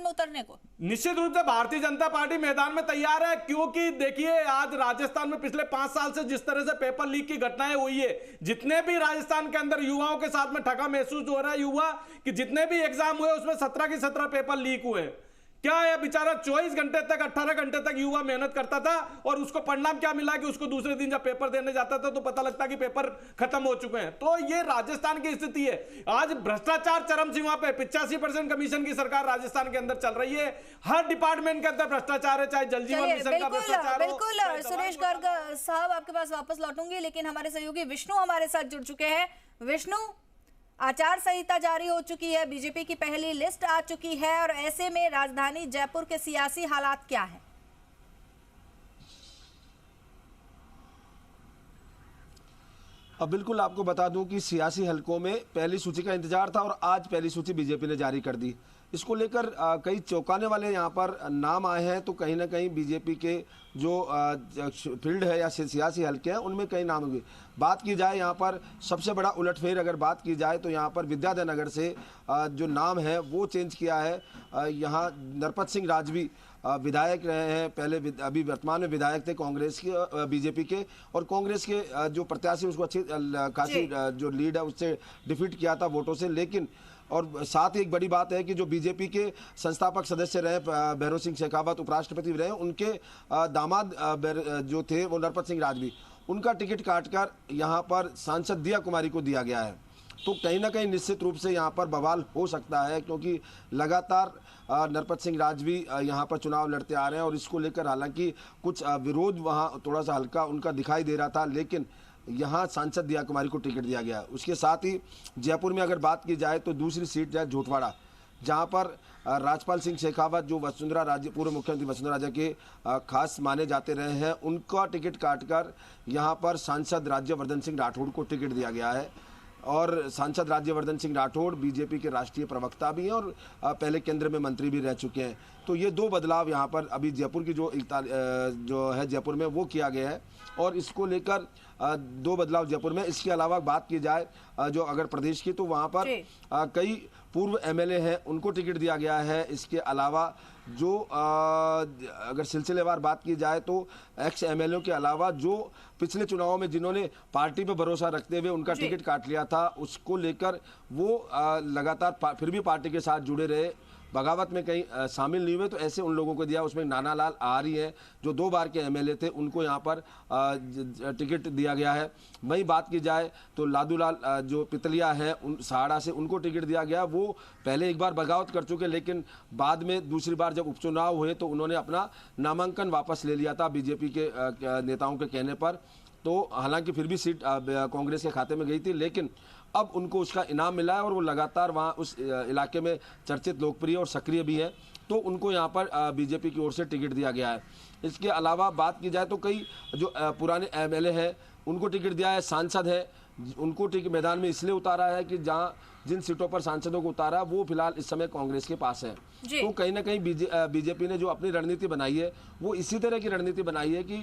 में उतरने को? निश्चित रूप से भारतीय जनता पार्टी मैदान में तैयार है, क्योंकि देखिए आज राजस्थान में पिछले 5 साल से जिस तरह से पेपर लीक की घटनाएं हुई है, जितने भी राजस्थान के अंदर युवाओं के साथ में ठगा महसूस हो रहा है युवा कि जितने भी एग्जाम हुए उसमें 17 की 17 पेपर लीक हुए। क्या है बेचारा 24 घंटे तक 18 घंटे तक युवा मेहनत करता था और उसको परिणाम क्या मिला कि उसको दूसरे दिन जब पेपर देने जाता था तो पता लगता कि पेपर खत्म हो चुके हैं। तो ये राजस्थान की स्थिति है। आज भ्रष्टाचार चरम सीमा पे 85% कमीशन की सरकार राजस्थान के अंदर चल रही है। हर डिपार्टमेंट के अंदर भ्रष्टाचार है, चाहे जल जीवन मिशन का भ्रष्टाचार हो। बिल्कुल सुरेश गर्ग साहब आपके पास वापस लौटूंगी, लेकिन हमारे सहयोगी विष्णु हमारे साथ जुड़ चुके हैं। विष्णु, आचार संहिता जारी हो चुकी है, बीजेपी की पहली लिस्ट आ चुकी है और ऐसे में राजधानी जयपुर के सियासी हालात क्या हैं? अब बिल्कुल आपको बता दूं कि सियासी हलकों में पहली सूची का इंतजार था और आज पहली सूची बीजेपी ने जारी कर दी। इसको लेकर कई चौंकाने वाले यहाँ पर नाम आए हैं। तो कहीं ना कहीं बीजेपी के जो फील्ड है या सियासी हलके हैं उनमें कई नाम हुए। बात की जाए यहाँ पर सबसे बड़ा उलटफेर अगर बात की जाए तो यहाँ पर विद्याधर नगर से जो नाम है वो चेंज किया है। यहाँ नरपत सिंह राजवी विधायक रहे हैं पहले, अभी वर्तमान में विधायक थे कांग्रेस के, बीजेपी के, और कांग्रेस के जो प्रत्याशी उसको अच्छी खासी जो लीड है उससे डिफीट किया था वोटों से। लेकिन और साथ ही एक बड़ी बात है कि जो बीजेपी के संस्थापक सदस्य रहे भैरव सिंह शेखावत उपराष्ट्रपति रहे, उनके दामाद जो थे वो नरपत सिंह राजवी, उनका टिकट काटकर यहाँ पर सांसद दिया कुमारी को दिया गया है। तो कहीं ना कहीं निश्चित रूप से यहाँ पर बवाल हो सकता है, क्योंकि लगातार नरपत सिंह राजवी यहाँ पर चुनाव लड़ते आ रहे हैं और इसको लेकर हालांकि कुछ विरोध वहाँ थोड़ा सा हल्का उनका दिखाई दे रहा था, लेकिन यहाँ सांसद दिया कुमारी को टिकट दिया गया। उसके साथ ही जयपुर में अगर बात की जाए तो दूसरी सीट है झोटवाड़ा, जहाँ पर राजपाल सिंह शेखावत जो वसुंधरा राजे पूर्व मुख्यमंत्री वसुंधरा राजे के खास माने जाते रहे हैं, उनका टिकट काटकर यहाँ पर सांसद राज्यवर्धन सिंह राठौड़ को टिकट दिया गया है। और सांसद राज्यवर्धन सिंह राठौड़ बीजेपी के राष्ट्रीय प्रवक्ता भी हैं और पहले केंद्र में मंत्री भी रह चुके हैं। तो ये दो बदलाव यहाँ पर अभी जयपुर की जो है जयपुर में वो किया गया है और इसको लेकर दो बदलाव जयपुर में। इसके अलावा बात की जाए जो अगर प्रदेश की, तो वहाँ पर कई पूर्व एमएलए हैं उनको टिकट दिया गया है। इसके अलावा जो अगर सिलसिलेवार बात की जाए तो एक्स एमएलए के अलावा जो पिछले चुनावों में जिन्होंने पार्टी पर भरोसा रखते हुए उनका टिकट काट लिया था, उसको लेकर वो लगातार फिर भी पार्टी के साथ जुड़े रहे, बगावत में कहीं शामिल नहीं हुए, तो ऐसे उन लोगों को दिया। उसमें नानालाल आरी है जो 2 बार के एमएलए थे, उनको यहाँ पर टिकट दिया गया है। वहीं बात की जाए तो लादूलाल जो पितलिया है सहाड़ा से, उनको टिकट दिया गया। वो पहले एक बार बगावत कर चुके, लेकिन बाद में दूसरी बार जब उपचुनाव हुए तो उन्होंने अपना नामांकन वापस ले लिया था बीजेपी के नेताओं के कहने पर। तो हालांकि फिर भी सीट कांग्रेस के खाते में गई थी, लेकिन अब उनको उसका इनाम मिला है और वो लगातार वहाँ उस इलाके में चर्चित, लोकप्रिय और सक्रिय भी है, तो उनको यहाँ पर बीजेपी की ओर से टिकट दिया गया है। इसके अलावा बात की जाए तो कई जो पुराने एमएलए हैं उनको टिकट दिया है। सांसद है उनको टिकट मैदान में इसलिए उतारा है कि जहाँ जिन सीटों पर सांसदों को उतारा वो फिलहाल इस समय कांग्रेस के पास है। तो कहीं ना कहीं बीजेपी ने जो अपनी रणनीति बनाई है वो इसी तरह की रणनीति बनाई है कि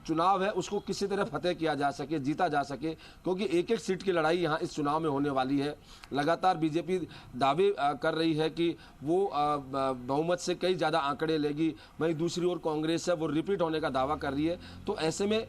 चुनाव है उसको किसी तरह फतेह किया जा सके, जीता जा सके, क्योंकि एक एक सीट की लड़ाई यहाँ इस चुनाव में होने वाली है। लगातार बीजेपी दावे कर रही है कि वो बहुमत से कई ज़्यादा आंकड़े लेगी, वहीं दूसरी ओर कांग्रेस है वो रिपीट होने का दावा कर रही है। तो ऐसे में